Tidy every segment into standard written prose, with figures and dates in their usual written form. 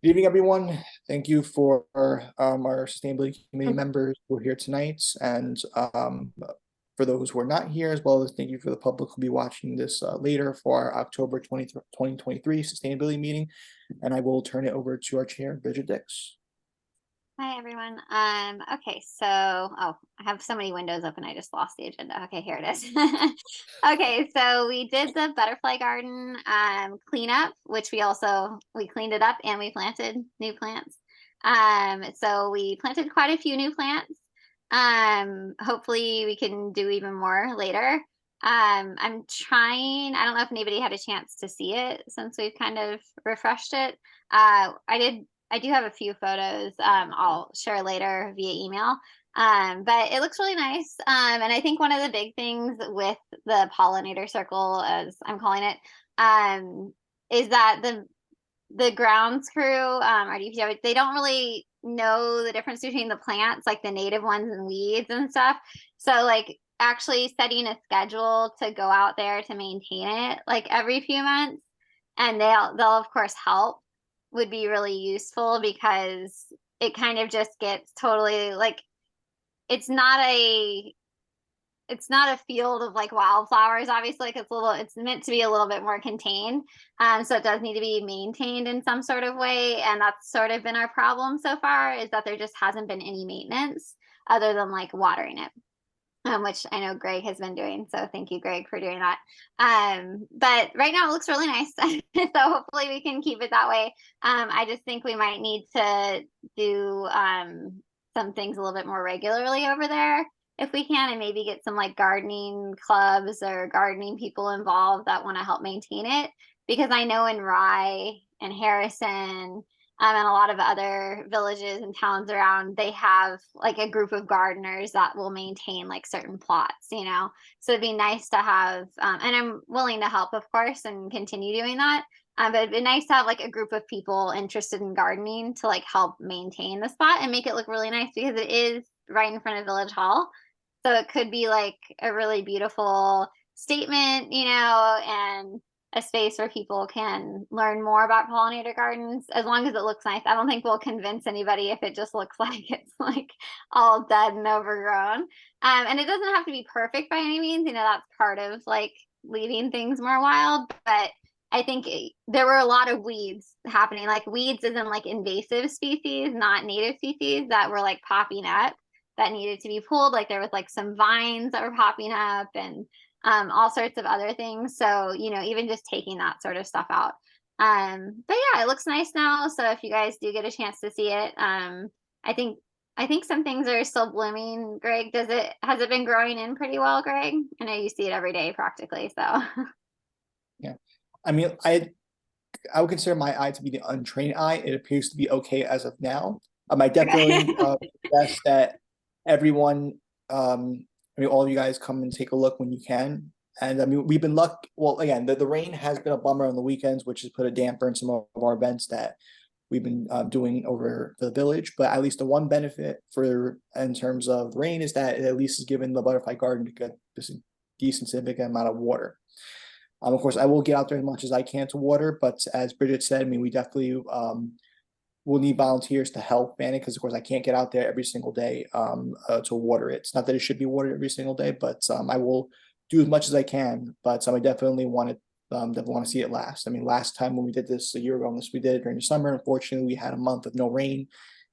Good evening, everyone. Thank you for our sustainability committee members who are here tonight, and for those who are not here, as well as thank you for the public who'll be watching this later for our October 2023 sustainability meeting. And I will turn it over to our chair, Bridget Dix. Hi, everyone. Okay, so, oh, I have so many windows open, I just lost the agenda. Okay, here it is. Okay, so we did the butterfly garden cleanup, which we cleaned it up and we planted new plants. So we planted quite a few new plants. Hopefully we can do even more later. I'm trying, I don't know if anybody had a chance to see it since we've kind of refreshed it. I do have a few photos I'll share later via email. But it looks really nice. And I think one of the big things with the pollinator circle, as I'm calling it, is that the grounds crew, our DPW, they don't really know the difference between the plants, like the native ones and weeds and stuff. So like actually setting a schedule to go out there to maintain it like every few months, and they'll of course help, would be really useful because it kind of just gets totally like it's not a it's not a field of like wildflowers, obviously, like it's meant to be a little bit more contained. So it does need to be maintained in some sort of way. And that's sort of been our problem so far, is that there just hasn't been any maintenance other than like watering it. Which I know Greg has been doing. So thank you, Greg, for doing that. But right now it looks really nice. So hopefully we can keep it that way. I just think we might need to do some things a little bit more regularly over there if we can, and maybe get some like gardening clubs or gardening people involved that want to help maintain it. Because I know in Rye and Harrison, and a lot of other villages and towns around, they have like a group of gardeners that will maintain like certain plots, you know? So it'd be nice to have, and I'm willing to help, of course, and continue doing that. But it'd be nice to have like a group of people interested in gardening to like help maintain the spot and make it look really nice, because it is right in front of Village Hall. So it could be like a really beautiful statement, you know, and a space where people can learn more about pollinator gardens, as long as it looks nice. I don't think we'll convince anybody if it just looks like it's like all dead and overgrown. And it doesn't have to be perfect by any means. You know, that's part of like leaving things more wild. But I think there were a lot of weeds happening, like weeds as in like invasive species, not native species, that were like popping up that needed to be pulled. Like there was like some vines that were popping up, and all sorts of other things. So, you know, even just taking that sort of stuff out. But yeah, it looks nice now. So if you guys do get a chance to see it, I think I think some things are still blooming. Greg, has it been growing in pretty well, Greg? I know you see it every day practically. So Yeah, I mean, I would consider my eye to be the untrained eye. It appears to be okay as of now. I definitely okay. suggest that everyone, I mean, all of you guys come and take a look when you can. And I mean, we've been lucky. Well, again, the rain has been a bummer on the weekends, which has put a damper in some of our events that we've been doing over the village. But at least the one benefit for in terms of rain is that it at least has given the butterfly garden to get this decent significant amount of water. Of course, I will get out there as much as I can to water, but as Bridget said, I mean, we definitely will need volunteers to help man it, because of course I can't get out there every single day to water it. It's not that it should be watered every single day, but I will do as much as I can. But I definitely want to see it last. I mean, last time when we did this a year ago, we did it during the summer. Unfortunately, we had a month of no rain,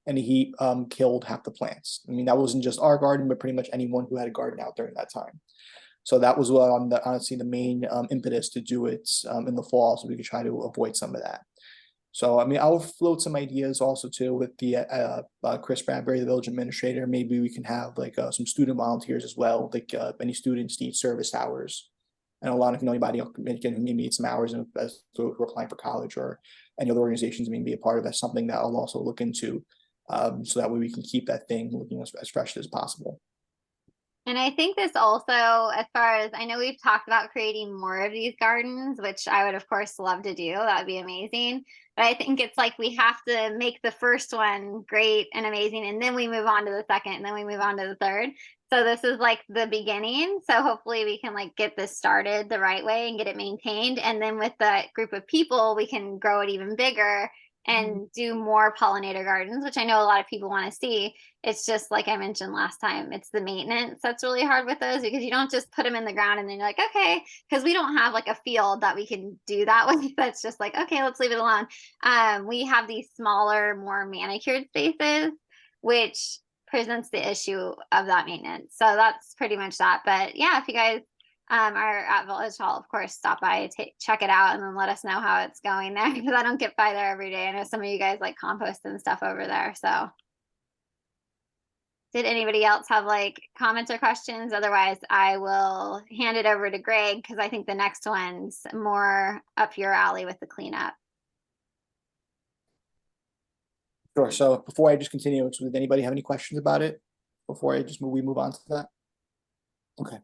and the heat killed half the plants. I mean, that wasn't just our garden, but pretty much anyone who had a garden out during that time. So that was what honestly the main impetus to do it in the fall, so we could try to avoid some of that. So I mean, I'll float some ideas also too with the Chris Bradbury, the village administrator. Maybe we can have like some student volunteers as well. Like any students need service hours, and a lot of anybody can maybe need some hours as to applying for college or any other organizations maybe be a part of. That's something that I'll also look into, so that way we can keep that thing looking as fresh as possible. And I think this also, as far as I know, we've talked about creating more of these gardens, which I would, of course, love to do. That would be amazing. But I think it's like we have to make the first one great and amazing, and then we move on to the second, and then we move on to the third. So this is like the beginning. So hopefully we can like get this started the right way and get it maintained. And then with the group of people, we can grow it even bigger and do more pollinator gardens, which I know a lot of people want to see. It's just like I mentioned last time, it's the maintenance that's really hard with those because you don't just put them in the ground and then you're like, okay, because we don't have like a field that we can do that with. That's just like, okay, let's leave it alone. We have these smaller, more manicured spaces, which presents the issue of that maintenance. So that's pretty much that. But yeah, if you guys are at Village Hall, of course, stop by, check it out, and then let us know how it's going there because I don't get by there every day. I know some of you guys like compost and stuff over there. So, did anybody else have like comments or questions? Otherwise, I will hand it over to Greg because I think the next one's more up your alley with the cleanup. Sure. So before I just continue, does anybody have any questions about it before we move on to that? Okay.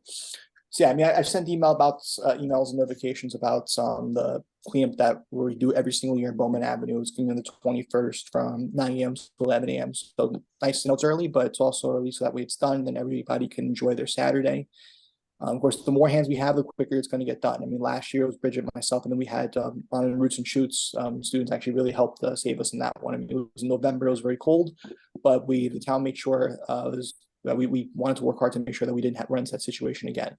So yeah, I mean, I've sent emails and notifications about the cleanup that we do every single year in Bowman Avenue. It's cleaning on the 21st from 9 a.m. to 11 a.m. So nice to know it's early, but it's also early so that way it's done, then everybody can enjoy their Saturday. Of course, the more hands we have, the quicker it's going to get done. I mean, last year it was Bridget, myself, and then we had on Roots and Shoots. Students actually really helped save us in that one. I mean, it was in November, it was very cold, but the town made sure we wanted to work hard to make sure that we didn't run into that situation again.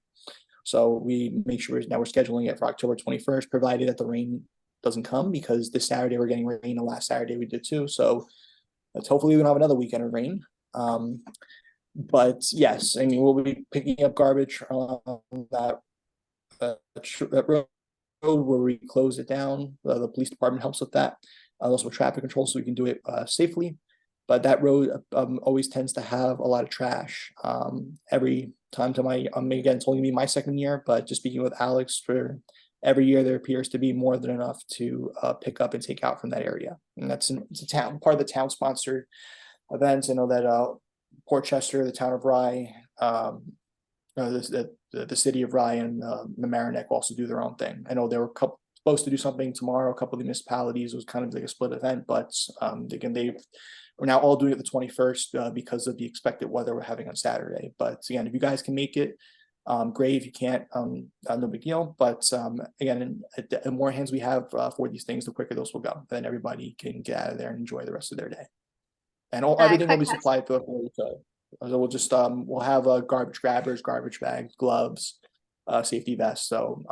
So we make sure now we're scheduling it for October 21st, provided that the rain doesn't come, because this Saturday we're getting rain, and last Saturday we did too. So let's hopefully we don't have another weekend of rain. But yes, I mean, we'll be picking up garbage on that road where we close it down. The police department helps with that. Also with traffic control, so we can do it safely. But that road always tends to have a lot of trash. Every time again, it's only me my second year, but just speaking with Alex, for every year there appears to be more than enough to pick up and take out from that area. And it's a part of the town sponsored events. I know that Portchester, the town of Rye, the city of Rye, and Mamaroneck also do their own thing. I know they were supposed to do something tomorrow. A couple of the municipalities, it was kind of like a split event, but we're now all doing it the 21st because of the expected weather we're having on Saturday. But again, if you guys can make it, great. If you can't, no big deal. But again, the more hands we have for these things, the quicker those will go. Then everybody can get out of there and enjoy the rest of their day. And everything will be supplied to us. So we'll just we'll have garbage grabbers, garbage bags, gloves, safety vests. So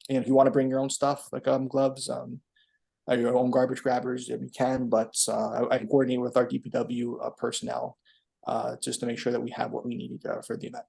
and if you want to bring your own stuff like gloves, your own garbage grabbers if you can. But I coordinate with our DPW personnel just to make sure that we have what we need for the event.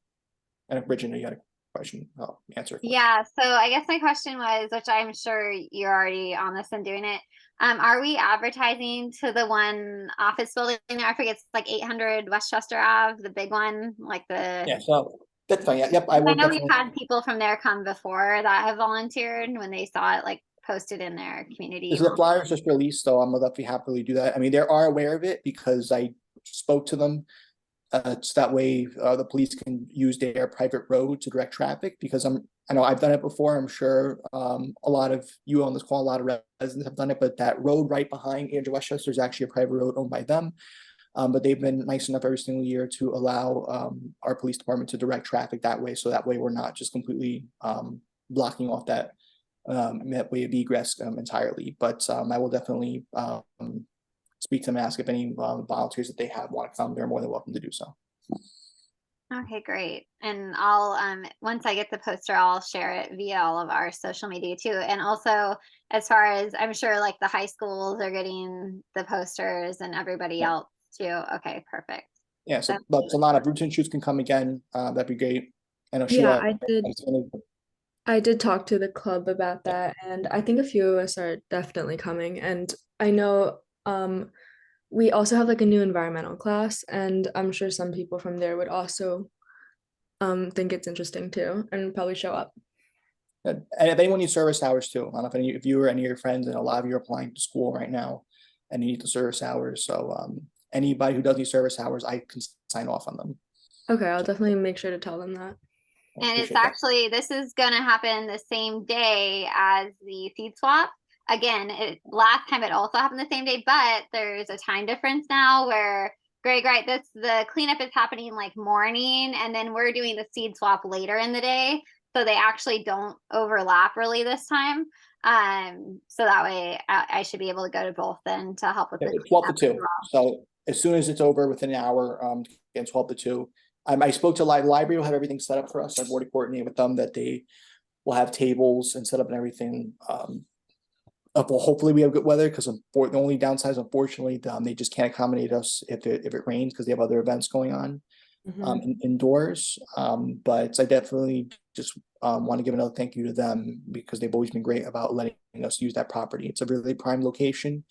And if Bridget, you had a question, I'll answer. Yeah, so I guess my question was, which I'm sure you're already on this and doing it. Are we advertising to the one office building there? I forget, it's like 800 Westchester Ave, the big one, like the. Yeah, so that's fine. Yep, I I will know we've definitely. had people from there come before that have volunteered when they saw it like posted in their community. The flyers just released, so I'm gonna definitely happily do that. I mean, they are aware of it because I spoke to them. So that way the police can use their private road to direct traffic, because I know I've done it before. I'm sure a lot of you on this call, a lot of residents have done it, but that road right behind Andrew Westchester is actually a private road owned by them. But they've been nice enough every single year to allow our police department to direct traffic that way. So that way we're not just completely blocking off that way of egress entirely. But I will definitely speak to them and ask if any volunteers that they have want to come. They're more than welcome to do so. Okay, great. And I'll once I get the poster, I'll share it via all of our social media too. And also, as far as I'm sure like the high schools are getting the posters and everybody else too. Okay, perfect. Yeah, so but Solana, Roots and Shoots can come again. That'd be great. I know Yeah, Sheila. I did talk to the club about that, and I think a few of us are definitely coming. And I know we also have like a new environmental class, and I'm sure some people from there would also think it's interesting too and probably show up. And if anyone needs service hours too, I don't know if you or any of your friends, and a lot of you are applying to school right now and you need the service hours. So anybody who does need service hours, I can sign off on them. Okay, I'll definitely make sure to tell them that. And it's actually, this is going to happen the same day as the seed swap. Again, last time it also happened the same day, but there's a time difference now where Greg, right, the cleanup is happening like morning, and then we're doing the seed swap later in the day. So they actually don't overlap really this time. So that way I should be able to go to both then to help with the It's 12 to cleanup as 2. well. So as soon as it's over within an hour, again, 12 to 2. I spoke to library, will have everything set up for us. I've already coordinated with them that they will have tables and set up and everything. Well, hopefully we have good weather, because the only downside is, unfortunately, they just can't accommodate us if it rains, because they have other events going on indoors. But I definitely just want to give another thank you to them, because they've always been great about letting us use that property. It's a really prime location,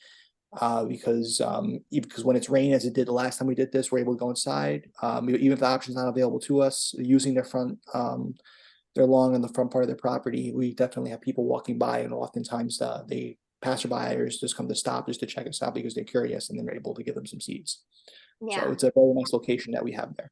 because when it's raining, as it did the last time we did this, we're able to go inside. Even if the option's not available to us, using their front, their lawn on the front part of their property, we definitely have people walking by, and oftentimes the passerbyers just come to stop just to check us out, because they're curious, and then we're able to give them some seeds. Yeah. So it's a very nice location that we have there.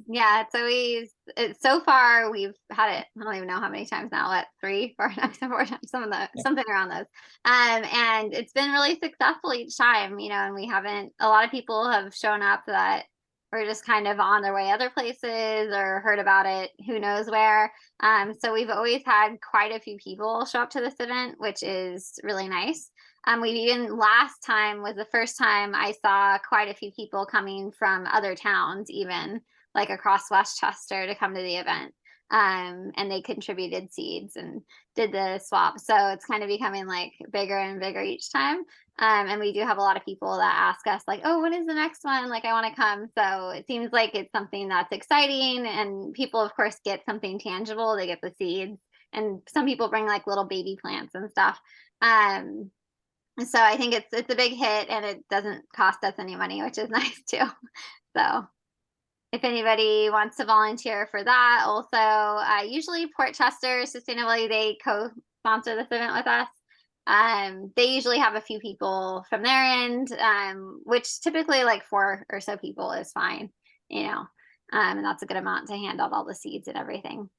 Yeah, it's always, so far we've had it, I don't even know how many times now, what, 3, 4, 4 times, something around those. And it's been really successful each time, and we haven't, a lot of people have shown up that were just kind of on their way other places or heard about it, who knows where. So we've always had quite a few people show up to this event, which is really nice. We've even, last time was the first time I saw quite a few people coming from other towns, even like across Westchester, to come to the event. And they contributed seeds and did the swap. So it's kind of becoming like bigger and bigger each time. And we do have a lot of people that ask us like, oh, when is the next one? Like, I want to come. So it seems like it's something that's exciting, and people of course get something tangible. They get the seeds, and some people bring like little baby plants and stuff. So I think it's a big hit, and it doesn't cost us any money, which is nice too. So if anybody wants to volunteer for that, also, usually Portchester Sustainability, they co-sponsor this event with us. They usually have a few people from their end, which typically like 4 or so people is fine, and that's a good amount to hand out all the seeds and everything.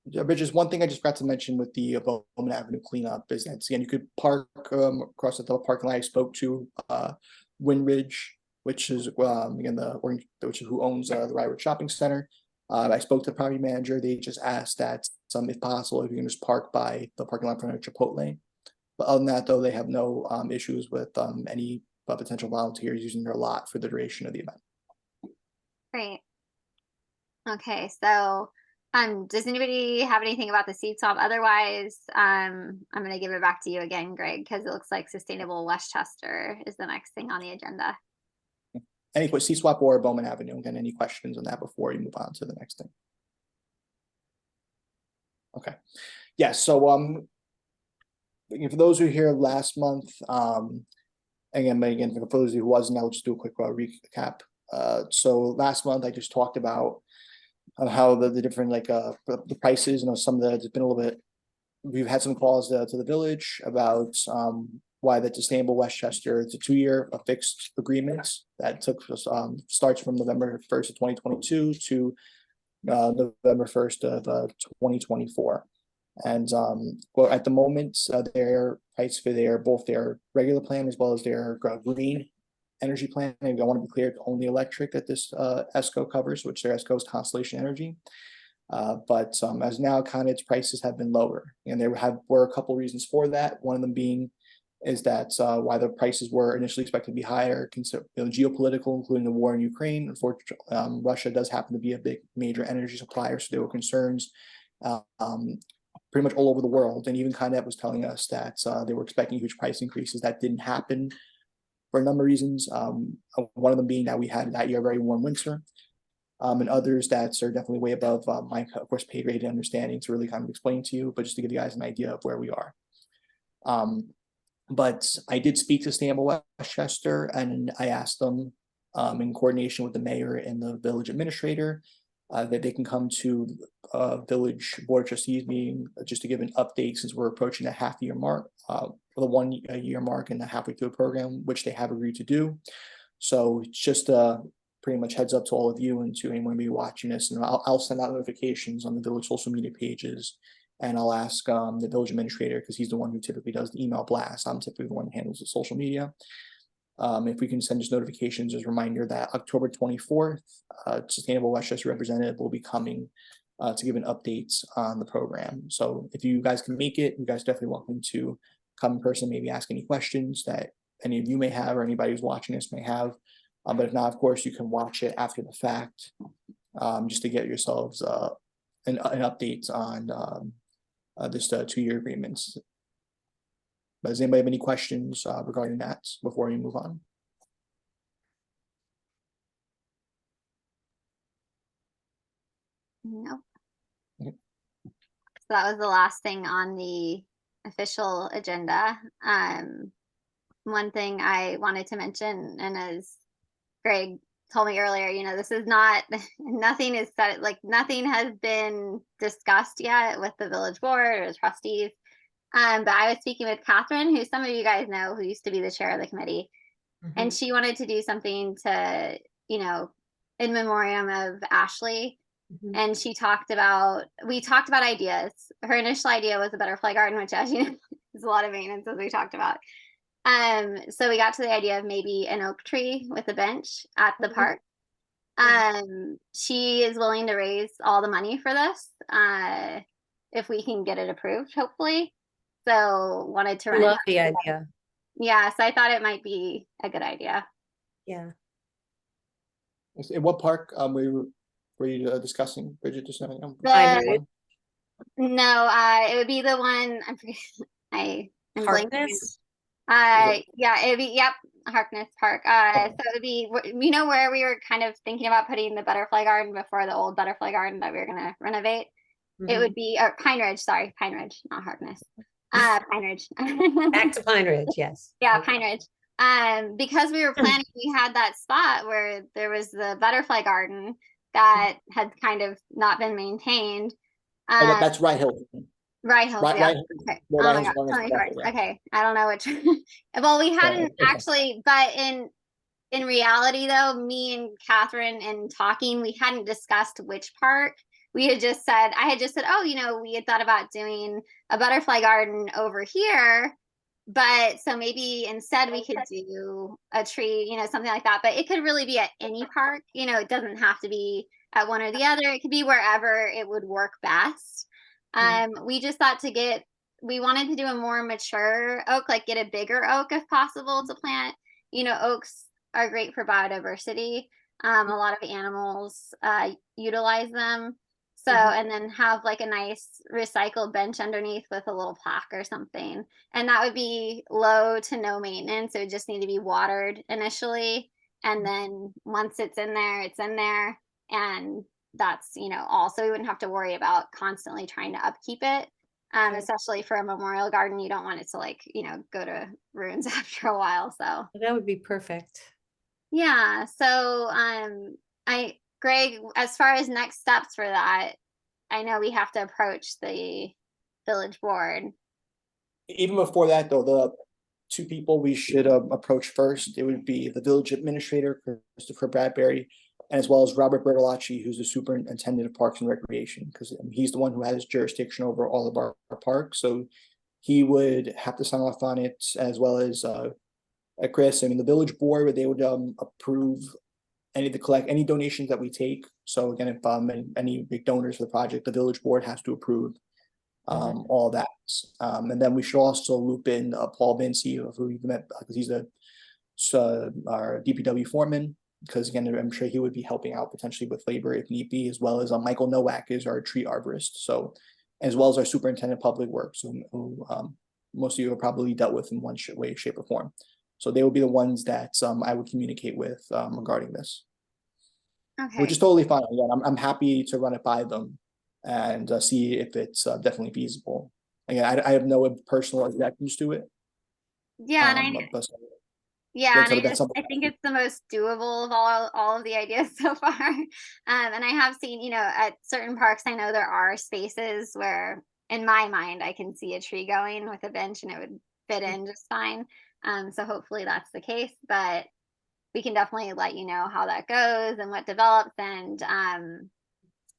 But just one thing I just forgot to mention with the Bowman Avenue cleanup is that, again, you could park across the parking lot. I spoke to Windridge, which is again which is who owns the Rye Brook Shopping Center. I spoke to the property manager. They just asked that if possible, if you can just park by the parking lot in front of Chipotle. But other than that, though, they have no issues with any potential volunteers using their lot for the duration of the event. Great. Okay, so does anybody have anything about the seed swap? Otherwise, I'm going to give it back to you again, Greg, because it looks like Sustainable Westchester is the next thing on the agenda. Any seed swap or Bowman Avenue? Again, any questions on that before you move on to the next thing? Okay. Yeah, so for those who were here last month, again, for those who wasn't, I'll just do a quick recap. So last month I just talked about how the different the prices, some of the, there's been a little bit, we've had some calls to the village about why the Sustainable Westchester, it's a 2-year fixed agreement that starts from November 1st of 2022 to November 1st of 2024. And well, at the moment, their price for both their regular plan as well as their green energy plan. And I want to be clear, it's only electric that this ESCO covers, which their ESCO is Constellation Energy. But as now, kind of its prices have been lower, and there were a couple reasons for that. One of them being is that why the prices were initially expected to be higher, geopolitical, including the war in Ukraine. Unfortunately, Russia does happen to be a big major energy supplier, so there were concerns pretty much all over the world. And even Connet was telling us that they were expecting huge price increases. That didn't happen for a number of reasons. One of them being that we had that year a very warm winter. And others that are definitely way above my, of course, pay grade and understanding to really kind of explain to you, but just to give you guys an idea of where we are. But I did speak to Sustainable Westchester, and I asked them in coordination with the mayor and the village administrator that they can come to village board of trustees meeting just to give an update, since we're approaching the half-year mark, the 1 year mark and the halfway through the program, which they have agreed to do. So it's just pretty much heads up to all of you and to anyone be watching this, and I'll send out notifications on the village social media pages, and I'll ask the village administrator, because he's the one who typically does the email blast. I'm typically the one who handles the social media. If we can send us notifications as a reminder that October 24th, Sustainable Westchester representative will be coming to give an update on the program. So if you guys can make it, you guys definitely welcome to come in person, maybe ask any questions that any of you may have or anybody who's watching this may have. But if not, of course, you can watch it after the fact, just to get yourselves an update on this 2-year agreements. But does anybody have any questions regarding that before we move on? Nope. Okay. So that was the last thing on the official agenda. One thing I wanted to mention, and as Greg told me earlier, you know, this is not, nothing is set, like nothing has been discussed yet with the village board or the trustees. But I was speaking with Catherine, who some of you guys know, who used to be the chair of the committee, and she wanted to do something to, you know, in memoriam of Ashley. And we talked about ideas. Her initial idea was a butterfly garden, which, as you know, is a lot of maintenance, as we talked about. So we got to the idea of maybe an oak tree with a bench at the park. She is willing to raise all the money for this, if we can get it approved, hopefully. So wanted to I run it. love the idea. Yeah, so I thought it might be a good idea. Yeah. In what park were you discussing, Bridget? Just now? No, it would be the one, I'm forgetting, I am blanking. Harkness? Yeah, it'd be, yep, Harkness Park. So it would be, you know, where we were kind of thinking about putting the butterfly garden before the old butterfly garden that we were gonna renovate. It would be, or Pine Ridge, sorry, Pine Ridge, not Harkness. Pine Ridge. Back to Pine Ridge, yes. Yeah, Okay. Pine Ridge. Because we were planning, we had that spot where there was the butterfly garden that had kind of not been maintained. That's Rye Hill. Rye Hills, Rye- yeah. Rye- Okay. well, Oh Rye my Hill's God. one is So many better, parts. yeah. Okay. I don't know which. Well, we hadn't okay. actually, but in reality though, me and Catherine in talking, we hadn't discussed which park. We had just said, I had just said, oh, you know, we had thought about doing a butterfly garden over here. But so maybe instead we could do a tree, you know, something like that. But it could really be at any park, you know, it doesn't have to be at one or the other. It could be wherever it would work best. We just thought we wanted to do a more mature oak, like get a bigger oak if possible to plant. You know, oaks are great for biodiversity. A lot of animals utilize them. So, and then have like a nice recycled bench underneath with a little plaque or something. And that would be low to no maintenance. It would just need to be watered initially. And then once it's in there, it's in there. And that's, you know, also we wouldn't have to worry about constantly trying to upkeep it. Especially for a memorial garden, you don't want it to like, you know, go to ruins after a while. So That would be perfect. yeah. So Greg, as far as next steps for that, I know we have to approach the village board. Even before that, though, the 2 people we should approach first, it would be the village administrator, Christopher Bradbury, and as well as Robert Bertolacci, who's the superintendent of Parks and Recreation, because he's the one who has jurisdiction over all of our parks. So he would have to sign off on it, as well as Chris. I mean, the village board, they would approve any donations that we take. So again, if any big donors for the project, the village board has to approve all that. And then we should also loop in Paul Vinci, who we met because he's our DPW foreman. Because again, I'm sure he would be helping out potentially with labor if need be, as well as Michael Nowak is our tree arborist. So, as well as our superintendent of public works, who most of you have probably dealt with in one way, shape, or form. So they will be the ones that I would communicate with regarding this. Okay. Which is totally fine. Again, I'm happy to run it by them and see if it's definitely feasible. Again, I have no personal objections to it. Yeah, and I think it's the most doable of all of the ideas so far. And I have seen, you know, at certain parks, I know there are spaces where, in my mind, I can see a tree going with a bench and it would fit in just fine. So hopefully that's the case, but we can definitely let you know how that goes and what develops. And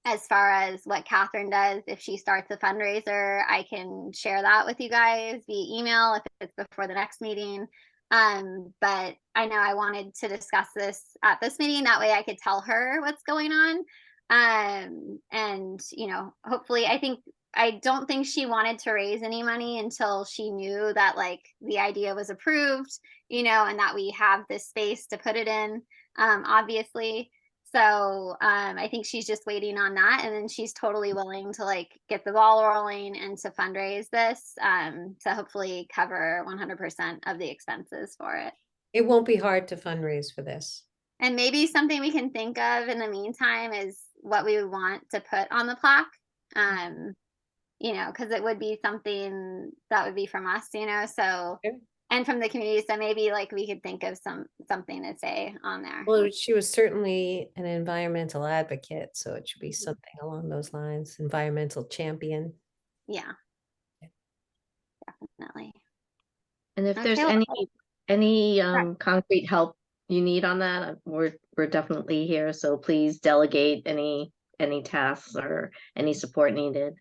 as far as what Catherine does, if she starts a fundraiser, I can share that with you guys via email if it's before the next meeting. But I know I wanted to discuss this at this meeting. That way I could tell her what's going on. And you know, hopefully, I don't think she wanted to raise any money until she knew that like the idea was approved, you know, and that we have this space to put it in, obviously. So I think she's just waiting on that, and then she's totally willing to like get the ball rolling and to fundraise this, to hopefully cover 100% of the expenses for it. It won't be hard to fundraise for this. And maybe something we can think of in the meantime is what we would want to put on the plaque. You know, because it would be something that would be from us, you know, so Okay. and from the community. So maybe like we could think of something to say on there. Well, she was certainly an environmental advocate, so it should be something along those lines, environmental champion. Yeah. Definitely. And if there's Okay, well, any Sure. concrete help you need on that, we're definitely here. So please delegate any tasks or any support needed.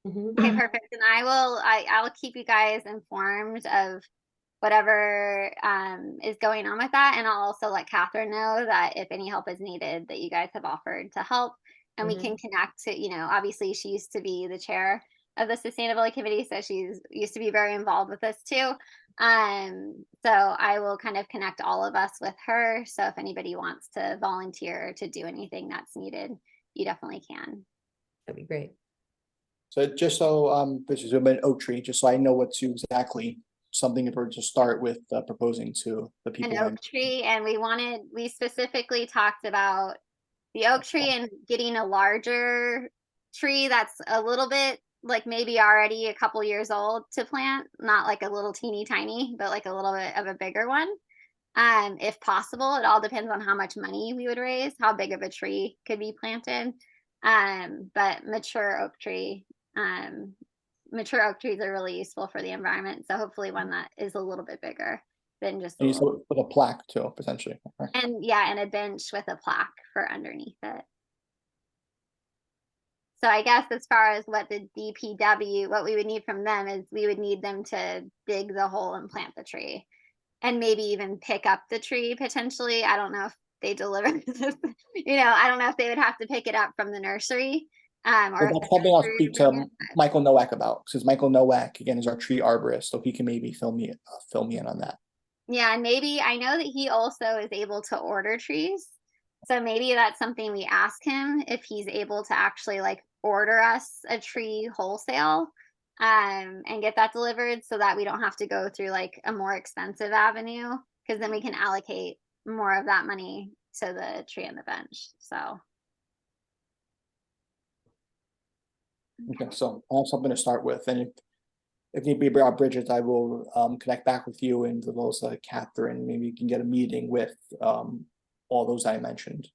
Mhm. Okay, perfect. And I'll keep you guys informed of whatever is going on with that. And I'll also let Catherine know that if any help is needed, that you guys have offered to help. And we can connect to, you know, obviously she used to be the chair of the sustainability committee, so she's used to be very involved with this too. So I will kind of connect all of us with her. So if anybody wants to volunteer to do anything that's needed, you definitely can. That'd be great. So just so, this is an oak tree, just so I know what to exactly, something if we're to start with proposing to the people. An oak tree, and we specifically talked about the oak tree and getting a larger tree that's a little bit like maybe already a couple years old to plant, not like a little teeny tiny, but like a little bit of a bigger one. If possible, it all depends on how much money we would raise, how big of a tree could be planted. But mature oak trees are really useful for the environment. So hopefully one that is a little bit bigger than just a And you said little. with a plaque too, potentially. Right? And yeah, and a bench with a plaque for underneath it. So I guess as far as what the DPW, what we would need from them is we would need them to dig the hole and plant the tree. And maybe even pick up the tree potentially. I don't know if they deliver this, you know, I don't know if they would have to pick it up from the nursery. Or Well, if that's the something I'll nursery speak would to bring it. Michael Nowak about, since Michael Nowak, again, is our tree arborist, so he can maybe fill me in on that. Yeah, and maybe I know that he also is able to order trees. So maybe that's something we ask him if he's able to actually like order us a tree wholesale, and get that delivered so that we don't have to go through like a more expensive avenue, because then we can allocate more of that money to the tree and the bench. So Okay, so I have something to start with, and if need be, Bridget, I will connect back with you and as well as Catherine. Maybe you can get a meeting with all those I mentioned.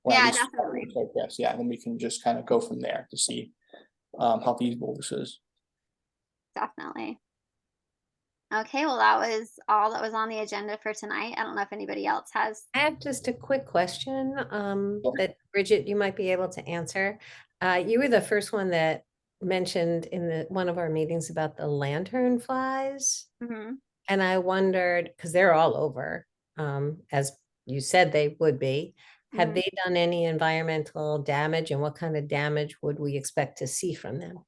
Or at yeah, least definitely. yes, yeah, and then we can just kind of go from there to see how feasible this is. Definitely. Okay, well, that was all that was on the agenda for tonight. I don't know if anybody else has. I have just a quick question Sure. that Bridget, you might be able to answer. You were the first one that mentioned in one of our meetings about the lantern flies. Mhm. And I wondered, because they're all over, as you said they would be. Have Mhm. they done any environmental damage, and what kind of damage would we expect to see from them?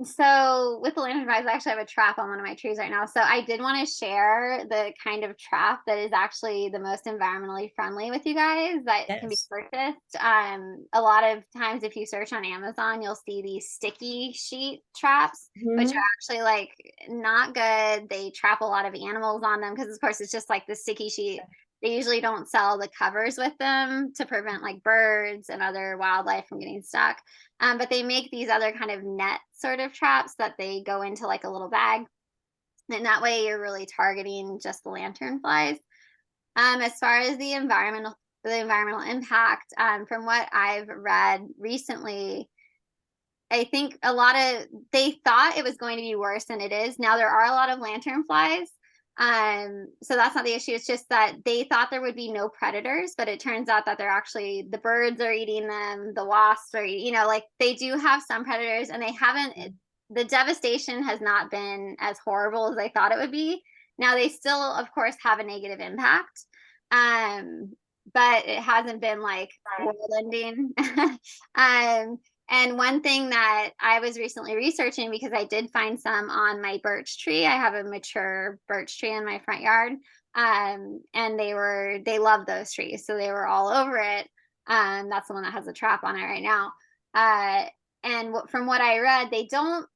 So with the lantern flies, I actually have a trap on one of my trees right now. So I did want to share the kind of trap that is actually the most environmentally friendly with you guys that can be Yes. purchased. A lot of times if you search on Amazon, you'll see these sticky sheet traps, which are actually like not good. They trap a lot of animals on them because of course it's just like the sticky sheet. They usually don't sell the covers with them to prevent like birds and other wildlife from getting stuck. But they make these other kind of net sort of traps that they go into like a little bag. And that way you're really targeting just the lantern flies. As far as the environmental impact, from what I've read recently, I think they thought it was going to be worse than it is. Now there are a lot of lantern flies. So that's not the issue. It's just that they thought there would be no predators, but it turns out that they're actually the birds are eating them, the wasps are, like they do have some predators, and they haven't. The devastation has not been as horrible as they thought it would be. Now they still, of course, have a negative impact. but it hasn't been like world ending. And one thing that I was recently researching, because I did find some on my birch tree, I have a mature birch tree in my front yard. And they love those trees, so they were all over it. That's the one that has a trap on it right now. And from what I read, they don't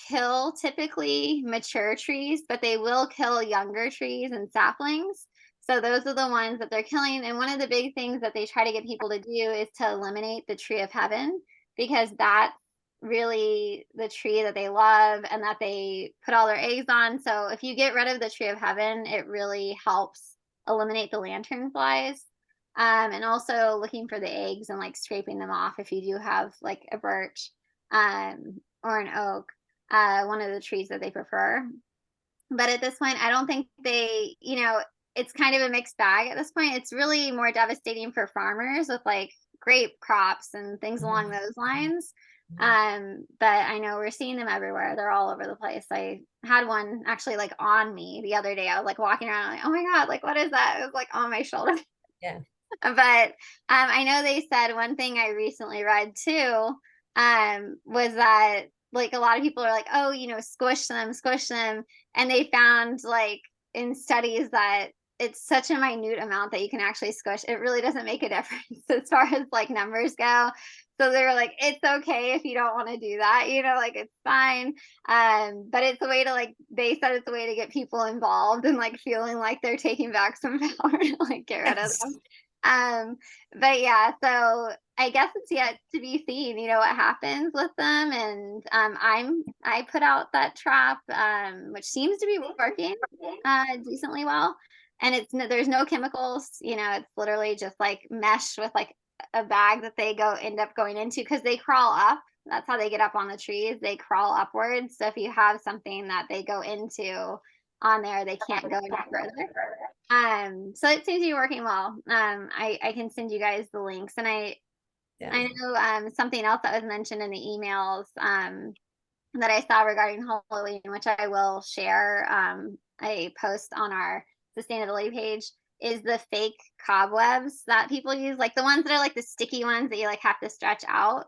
kill typically mature trees, but they will kill younger trees and saplings. So those are the ones that they're killing. And one of the big things that they try to get people to do is to eliminate the tree of heaven, because that's really the tree that they love and that they put all their eggs on. So if you get rid of the tree of heaven, it really helps eliminate the lantern flies. And also looking for the eggs and like scraping them off if you do have like a birch or an oak, one of the trees that they prefer. But at this point, I don't think they, it's kind of a mixed bag at this point. It's really more devastating for farmers with like grape crops and things along those lines. But I know we're seeing them everywhere. They're all over the place. I had one actually like on me the other day. I was like walking around like, oh my God, like what is that? It was like on my shoulder. Yeah. But I know they said one thing I recently read too, was that like a lot of people are like, oh, squish them. And they found like in studies that it's such a minute amount that you can actually squish. It really doesn't make a difference as far as like numbers go. So they were like, it's okay if you don't want to do that, like it's fine. But it's a way to like, they said it's a way to get people involved and like feeling like they're taking back some power to like get rid of them. But yeah, so I guess it's yet to be seen, what happens with them. And I put out that trap, which seems to be working decently well. And there's no chemicals, it's literally just like mesh with like a bag that they end up going into, because they crawl up. That's how they get up on the trees. They crawl upwards. So if you have something that they go into on there, they can't go any further. So it seems to be working well. I can send you guys the links, and I know something else that was mentioned in the emails that I saw regarding Halloween, which I will share a post on our sustainability page, is the fake cobwebs that people use, like the ones that are like the sticky ones that you like have to stretch out.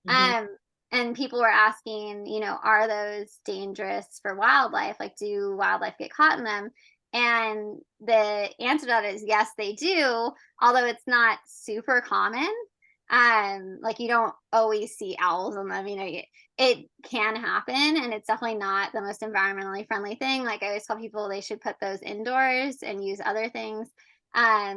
And people were asking, are those dangerous for wildlife? Like, do wildlife get caught in them? And the answer to that is yes, they do, although it's not super common. Like you don't always see owls on them, it can happen, and it's definitely not the most environmentally friendly thing. Like I always tell people they should put those indoors and use other things,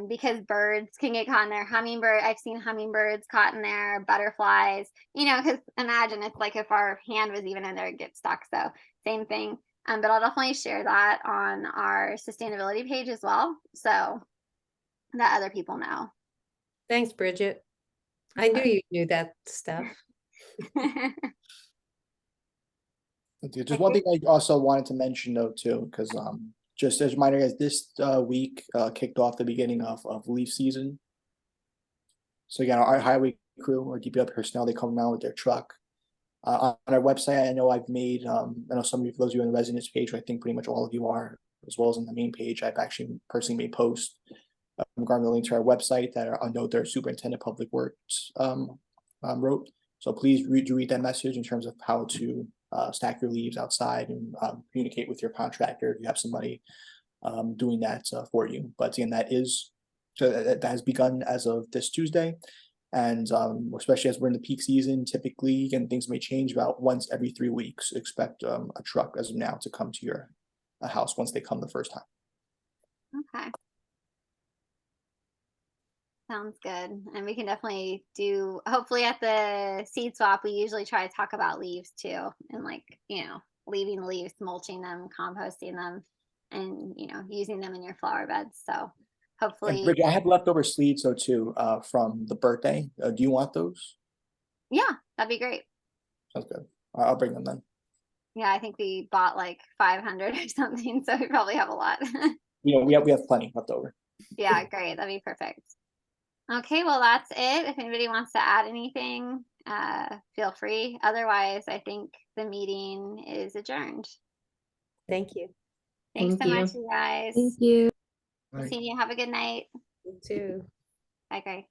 because birds can get caught in there. I've seen hummingbirds caught in there, butterflies, because imagine it's like if our hand was even in there, it'd get stuck. So same thing. But I'll definitely share that on our sustainability page as well, so that other people know. Thanks, Bridget. I knew you knew that stuff. Just one thing I also wanted to mention though too, because just as a reminder, guys, this week kicked off the beginning of leaf season. So again, our highway crew, our DPW personnel, they come around with their truck. On our website, I know I've made, I know some of you, for those of you on the residence page, I think pretty much all of you are, as well as on the main page, I've actually personally made posts regarding the link to our website that are a note that our superintendent of public works wrote. So please read that message in terms of how to stack your leaves outside and communicate with your contractor if you have somebody doing that for you. But again, that has begun as of this Tuesday. And especially as we're in the peak season, typically, again, things may change about once every 3 weeks. Expect a truck as of now to come to your house once they come the first time. Okay. Sounds good. And we can definitely do, hopefully at the seed swap, we usually try to talk about leaves too. And like, leaving the leaves, mulching them, composting them, and, using them in your flower beds. So hopefully. Bridget, I have leftover sleeves though too from the birthday. Do you want those? Yeah, that'd be great. Sounds good. I'll bring them then. Yeah, I think we bought like 500 or something, so we probably have a lot. We have plenty left over. Yeah, great. That'd be perfect. Okay, well, that's it. If anybody wants to add anything, feel free. Otherwise, I think the meeting is adjourned. Thank you. Thanks Thank so you. much, you guys. Thank you. See you. Have a good night. You too. Bye, Greg.